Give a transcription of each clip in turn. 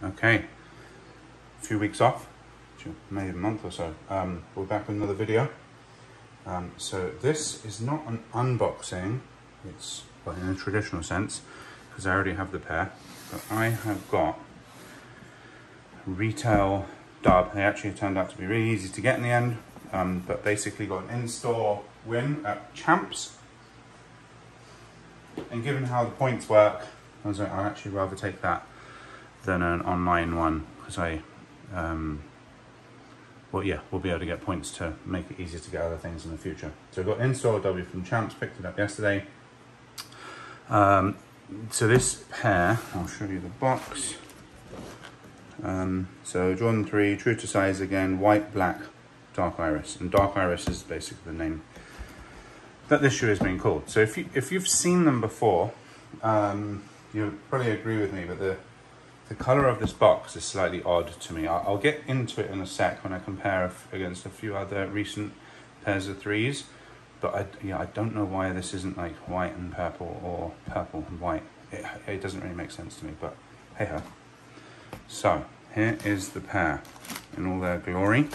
Okay, a few weeks off, maybe a month or so. We're back with another video. So this is not an unboxing, it's well, in a traditional sense, because I already have the pair, but I have got retail dub. They actually turned out to be really easy to get in the end, but basically got an in-store win at Champs. And given how the points work, I'd actually rather take that than an online one, because we'll be able to get points to make it easier to get other things in the future. So I've got in-store W from Champs, picked it up yesterday. So this pair, I'll show you the box. So Jordan 3, true to size again, white, black, dark iris. And dark iris is basically the name that this shoe is being called. So if you've seen them before, you'll probably agree with me, but the color of this box is slightly odd to me. I'll get into it in a sec when I compare against a few other recent pairs of threes, but I don't know why this isn't like white and purple or purple and white. It doesn't really make sense to me, but hey ho. So here is the pair in all their glory.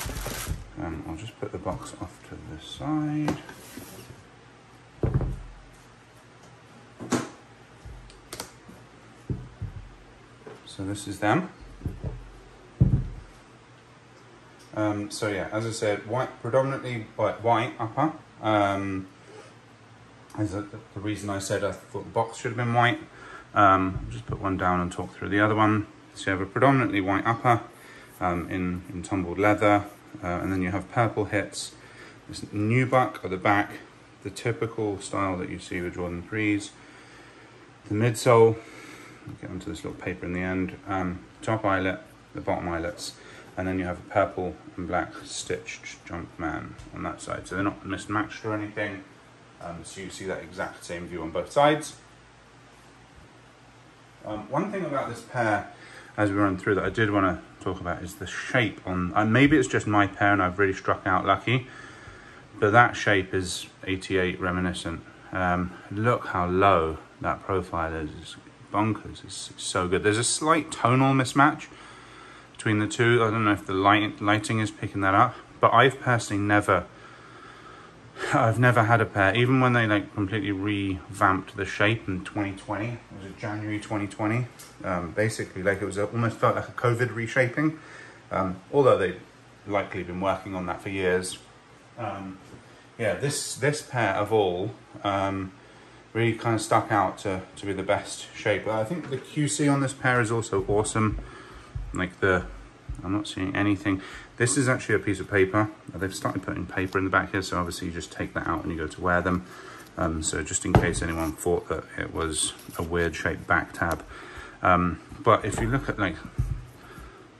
I'll just put the box off to the side. So this is them. So yeah, as I said, predominantly white upper. Is the reason I said I thought the box should have been white. I'll just put one down and talk through the other one. So you have a predominantly white upper in tumbled leather, and then you have purple hits. This nubuck at the back, the typical style that you see with Jordan 3s. The midsole. I'll get onto this little paper in the end. Top eyelet, the bottom eyelets, and then you have a purple and black stitched Jumpman on that side. So they're not mismatched or anything. So you see that exact same view on both sides. One thing about this pair, as we run through, that I did want to talk about is the shape on. Maybe it's just my pair and I've really struck out lucky, but that shape is 88 reminiscent. Look how low that profile is. It's bonkers. It's so good. There's a slight tonal mismatch between the two. I don't know if the lighting is picking that up, but I've personally never had a pair, even when they like completely revamped the shape in 2020. It was January 2020. Basically, like it was almost felt like a COVID reshaping. Although they've likely been working on that for years. Yeah, this pair of all really kind of stuck out to be the best shape. I think the QC on this pair is also awesome. Like I'm not seeing anything. This is actually a piece of paper. They've started putting paper in the back here, so obviously you just take that out when you go to wear them. So just in case anyone thought that it was a weird shaped back tab. But if you look at like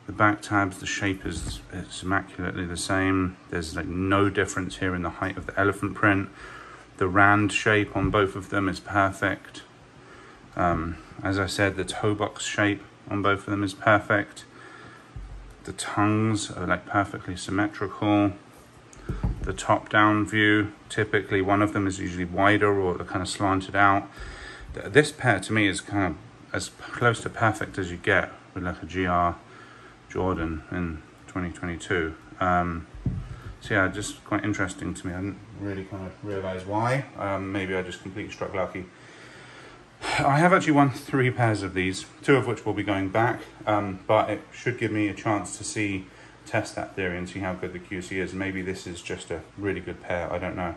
the back tabs, the shape it's immaculately the same. There's like no difference here in the height of the elephant print. The rand shape on both of them is perfect. As I said, the toe box shape on both of them is perfect. The tongues are like perfectly symmetrical. The top down view, typically one of them is usually wider or kind of slanted out. This pair to me is kind of as close to perfect as you get with like a GR Jordan in 2022. So yeah, just quite interesting to me. I didn't really kind of realize why. Maybe I just completely struck lucky. I have actually won 3 pairs of these, 2 of which will be going back, but it should give me a chance to test that theory and see how good the QC is. Maybe this is just a really good pair, I don't know.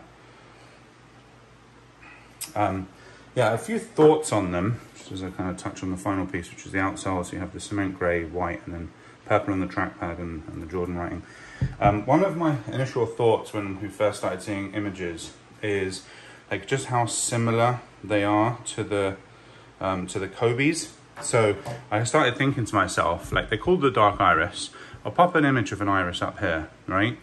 Yeah, a few thoughts on them, just as I kind of touch on the final piece, which is the outsole. So you have the cement grey, white, and then purple on the trackpad and the Jordan writing. One of my initial thoughts when we first started seeing images is like just how similar they are to the Kobe's. So I started thinking to myself, like they're called the dark iris. I'll pop an image of an iris up here, right?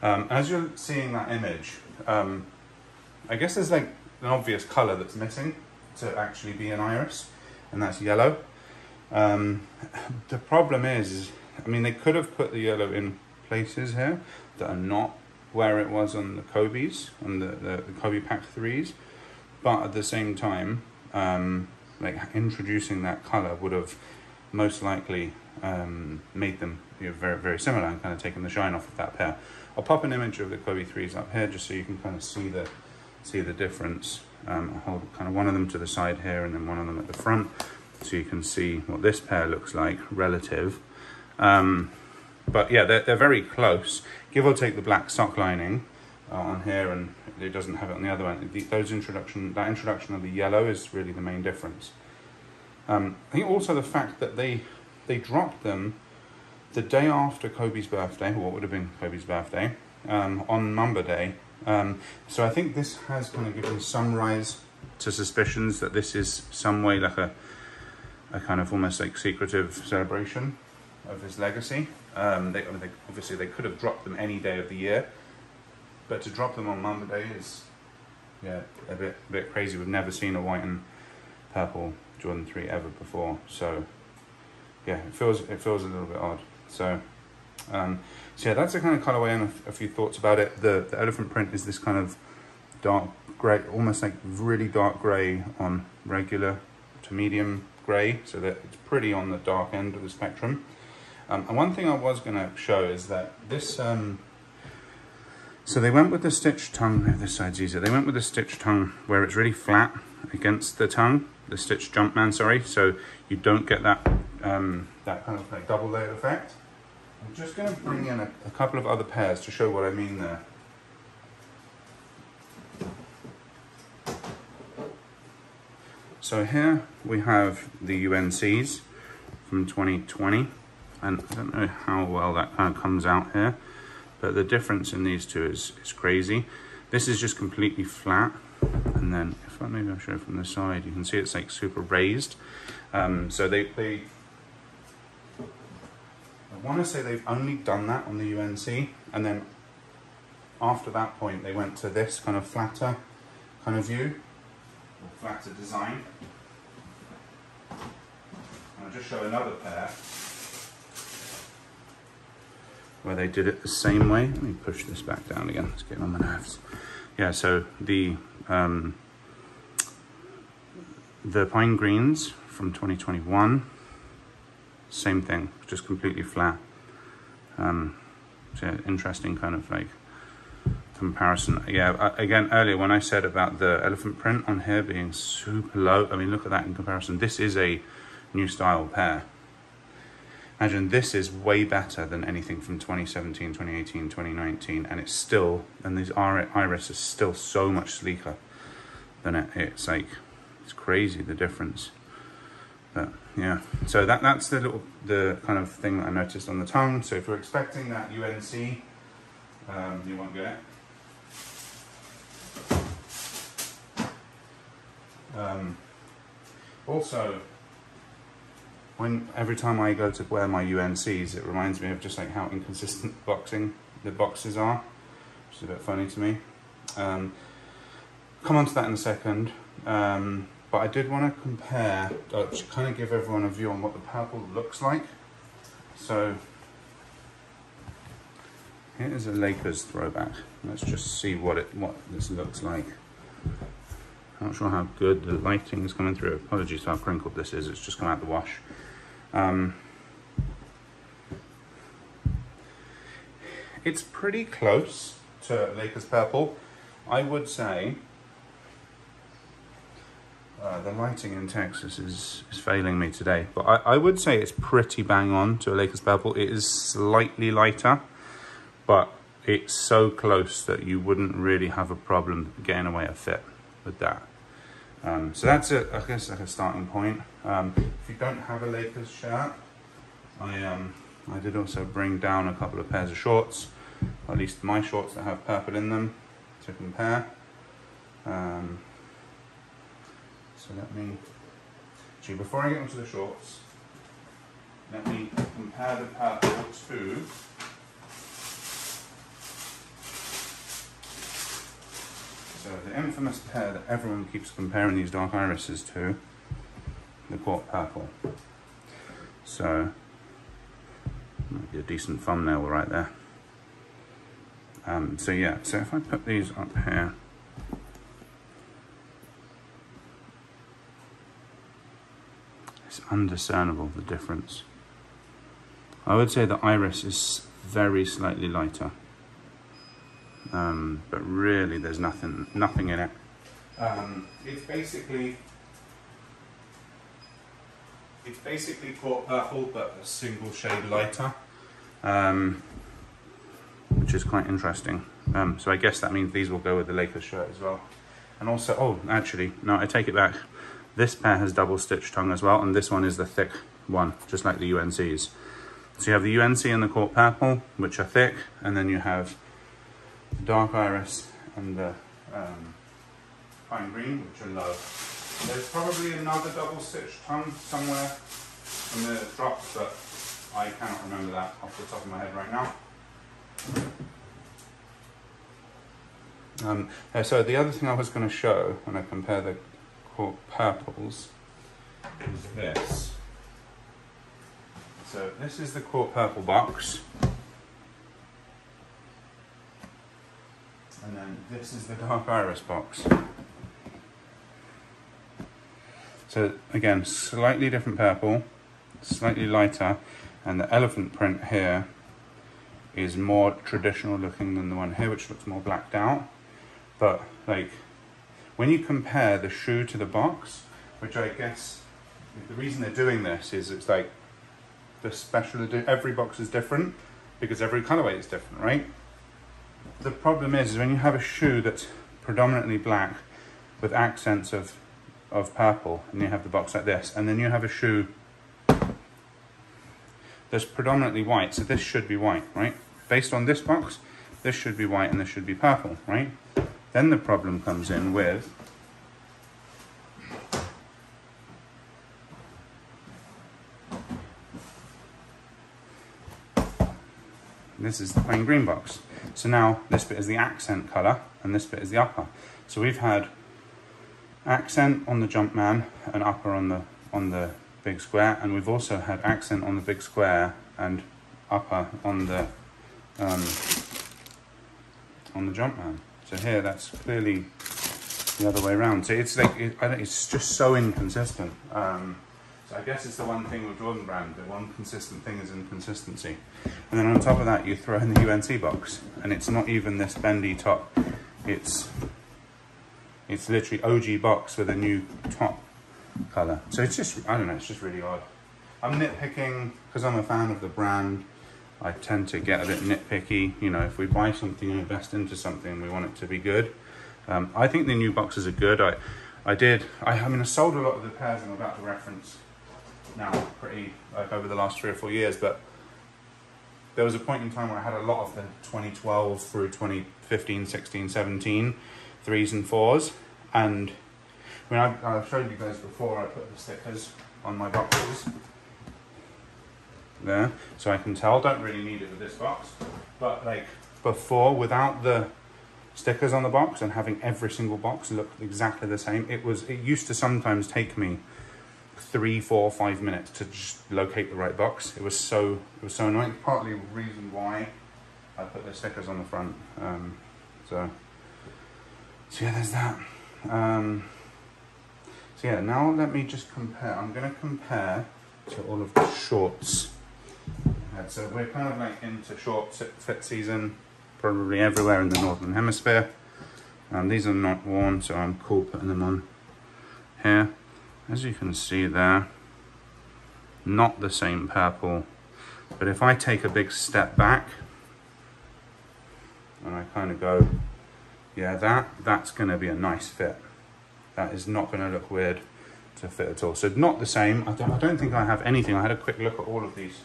As you're seeing that image, I guess there's like an obvious color that's missing to actually be an iris, and that's yellow. The problem is, I mean, they could have put the yellow in places here that are not where it was on the Kobe's, on the Kobe Pack 3s, but at the same time, like introducing that color would have most likely made them very, very similar and kind of taken the shine off of that pair. I'll pop an image of the Kobe 3s up here just so you can kind of see the difference. I'll hold kind of one of them to the side here and then one of them at the front so you can see what this pair looks like relative. But yeah, they're very close. Give or take the black sock lining on here, and it doesn't have it on the other one. That introduction of the yellow is really the main difference. I think also the fact that they dropped them the day after Kobe's birthday, or what would have been Kobe's birthday, on Mamba Day. So I think this has kind of given some rise to suspicions that this is some way like a kind of almost like secretive celebration of his legacy. Obviously they could have dropped them any day of the year, but to drop them on Mamba Day is, yeah, a bit crazy. We've never seen a white and purple Jordan 3 ever before, so yeah, it feels a little bit odd. So yeah, that's a kind of colorway and a few thoughts about it. The elephant print is this kind of dark gray, almost like really dark gray on regular to medium gray, so that it's pretty on the dark end of the spectrum. And one thing I was going to show is that this, so they went with the stitch tongue, this side's easier, they went with the stitch tongue where it's really flat against the tongue, the stitch Jumpman, sorry, so you don't get that, that kind of like double layer effect. I'm just going to bring in a couple of other pairs to show what I mean there. So here we have the UNCs from 2020, and I don't know how well that kind of comes out here, but the difference in these two is crazy. This is just completely flat, and then if maybe I'll show from the side, you can see it's like super raised. So I want to say they've only done that on the UNC, and then after that point they went to this kind of flatter kind of view, or flatter design. And I'll just show another pair where they did it the same way. Let me push this back down again, it's getting on my nerves. Yeah, so the Pine Greens from 2021, same thing, just completely flat. So interesting kind of like comparison. Yeah, again, earlier when I said about the elephant print on here being super low, I mean, look at that in comparison. This is a new style pair. Imagine this is way better than anything from 2017, 2018, 2019, and it's still, and these iris is still so much sleeker than it. It's like, it's crazy the difference. But yeah, so that's the kind of thing that I noticed on the tongue. So if you're expecting that UNC, you won't get it. Also, every time I go to wear my UNCs, it reminds me of just like how inconsistent the boxes are, which is a bit funny to me. Come on to that in a second. But I did want to compare, to kind of give everyone a view on what the purple looks like. So here is a Lakers throwback. Let's just see what this looks like. I'm not sure how good the lighting is coming through. Apologies for how crinkled this is. It's just come out the wash. It's pretty close to Lakers purple. I would say the lighting in Texas is failing me today, but I would say it's pretty bang on to a Lakers purple. It is slightly lighter, but it's so close that you wouldn't really have a problem getting away a fit with that. So that's I guess like a starting point. If you don't have a Lakers shirt, I did also bring down a couple of pairs of shorts, or at least my shorts that have purple in them, to compare. So let me, actually before I get onto the shorts, let me compare the purple to so the infamous pair that everyone keeps comparing these dark irises to, the Court Purple. So, might be a decent thumbnail right there. So yeah, so if I put these up here, it's undiscernible the difference. I would say the iris is very slightly lighter, but really there's nothing in it. It's basically Court Purple, but a single shade lighter, which is quite interesting. So I guess that means these will go with the Lakers shirt as well. And also, oh, actually, no, I take it back. This pair has double stitch tongue as well, and this one is the thick one, just like the UNC's. So you have the UNC and the Court Purple, which are thick, and then you have the dark iris and the pine green, which are low. There's probably another double stitch tongue somewhere in the drops, but I cannot remember that off the top of my head right now. So the other thing I was going to show when I compare the Court Purples is this. So this is the Court Purple box, and then this is the dark iris box. So again, slightly different purple, slightly lighter, and the elephant print here is more traditional looking than the one here, which looks more blacked out. But like, when you compare the shoe to the box, which I guess the reason they're doing this is it's like the special edition, every box is different because every colorway is different, right? The problem is when you have a shoe that's predominantly black with accents of purple, and you have the box like this, and then you have a shoe that's predominantly white, so this should be white, right? Based on this box, this should be white and this should be purple, right? Then the problem comes in with this is the plain green box. So now this bit is the accent color and this bit is the upper. So we've had accent on the Jumpman and upper on the big square, and we've also had accent on the big square and upper on the Jumpman. So here that's clearly the other way around. So it's like it's just so inconsistent. So I guess it's the one thing with Jordan Brand, the one consistent thing is inconsistency. And then on top of that, you throw in the UNC box, and it's not even this bendy top. It's literally OG box with a new top color. So it's just, I don't know, it's just really odd. I'm nitpicking because I'm a fan of the brand. I tend to get a bit nitpicky. You know, if we buy something and invest into something, we want it to be good. I think the new boxes are good. I mean, I sold a lot of the pairs I'm about to reference now pretty like over the last 3 or 4 years, but there was a point in time where I had a lot of the 2012 through 2015, 16, 17 3s and 4s, and I mean, I've showed you guys before, I put the stickers on my boxes there, so I can tell. Don't really need it with this box, but like before, without the stickers on the box and having every single box look exactly the same, it used to sometimes take me 3, 4, 5 minutes to just locate the right box. It was so annoying. Partly the reason why I put the stickers on the front. So yeah, there's that. So yeah, now let me just compare. I'm going to compare to all of the shorts. So we're kind of like into short fit season, probably everywhere in the Northern Hemisphere. These are not worn, so I'm cool putting them on here. As you can see there, not the same purple, but if I take a big step back and I kind of go, yeah, that's going to be a nice fit. That is not going to look weird to fit at all. So not the same. I don't think I have anything. I had a quick look at all of these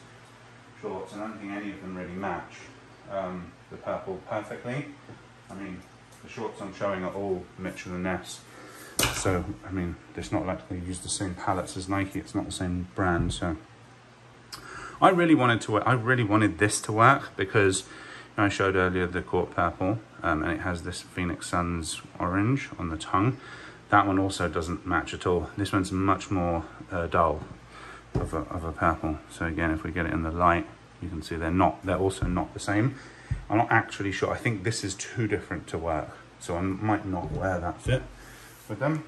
shorts, and I don't think any of them really match the purple perfectly. I mean, the shorts I'm showing are all Mitchell & Ness. So, I mean, it's not like they use the same palettes as Nike. It's not the same brand. So I really wanted this to work because I showed earlier the Court Purple, and it has this Phoenix Suns orange on the tongue. That one also doesn't match at all. This one's much more dull of a purple. So again, if we get it in the light, you can see they're also not the same. I'm not actually sure. I think this is too different to work, so I might not wear that fit with them.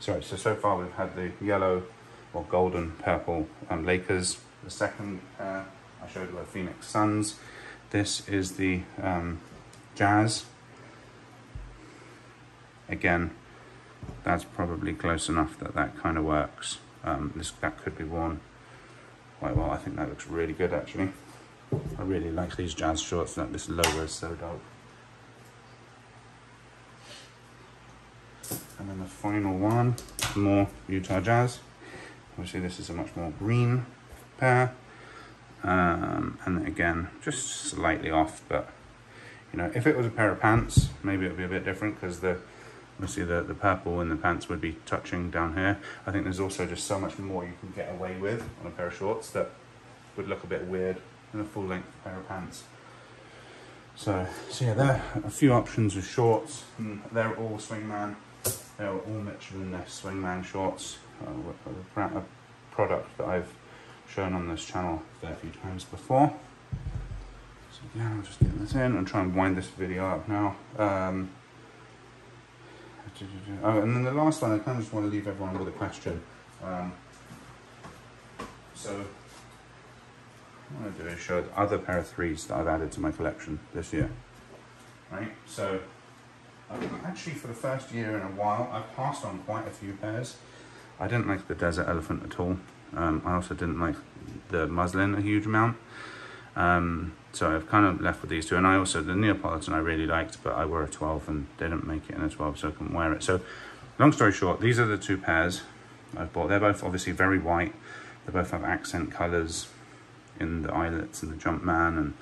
Sorry, so far we've had the yellow or golden purple Lakers. The second pair I showed you were Phoenix Suns. This is the Jazz. Again, that's probably close enough that that kind of works. That could be worn quite well. I think that looks really good actually. I really like these Jazz shorts. This logo is so dope. And then the final one, more Utah Jazz. Obviously this is a much more green pair. And again, just slightly off, but you know, if it was a pair of pants, maybe it would be a bit different because obviously the purple in the pants would be touching down here. I think there's also just so much more you can get away with on a pair of shorts that would look a bit weird in a full length pair of pants. So yeah, there are a few options with shorts, and they're all Swingman. They're all Mitchell & Ness Swingman shorts, a product that I've shown on this channel a fair few times before. So yeah, I'll just get this in and try and wind this video up now. Oh, and then the last one, I kind of just want to leave everyone with a question. So what I want to do is show the other pair of threes that I've added to my collection this year. Right, so actually for the first year in a while, I've passed on quite a few pairs. I didn't like the Desert Elephant at all. I also didn't like the muslin a huge amount. So I've kind of left with these two. And I also, the Neapolitan I really liked, but I wore a 12 and they didn't make it in a 12, so I couldn't wear it. So long story short, these are the two pairs I've bought. They're both obviously very white. They both have accent colors in the eyelets and the Jumpman and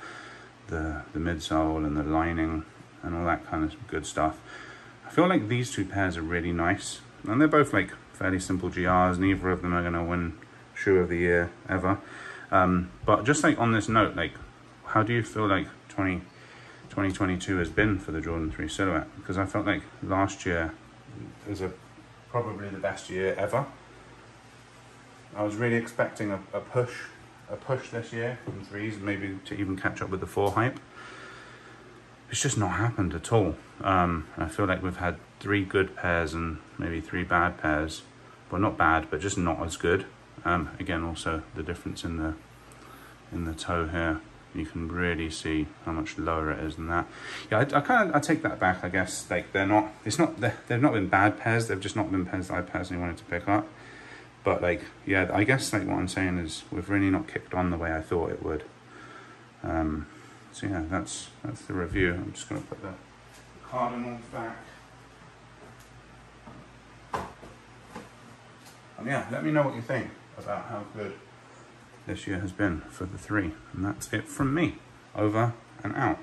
the midsole and the lining and all that kind of good stuff. I feel like these two pairs are really nice. And they're both like fairly simple GRs. Neither of them are going to win shoe of the year ever. But just like on this note, like how do you feel like 2022 has been for the Jordan 3 silhouette? Because I felt like last year was probably the best year ever. I was really expecting a push this year from threes, maybe to even catch up with the 4 hype. It's just not happened at all. I feel like we've had 3 good pairs and maybe 3 bad pairs. Well, not bad, but just not as good. Again, also the difference in the toe here. You can really see how much lower it is than that. Yeah, I take that back. I guess like they've not been bad pairs. They've just not been pairs that I personally wanted to pick up. But like, yeah, I guess like what I'm saying is we've really not kicked on the way I thought it would. So yeah, that's the review. I'm just going to put the Cardinals back. And yeah, let me know what you think about how good this year has been for the 3. And that's it from me. Over and out.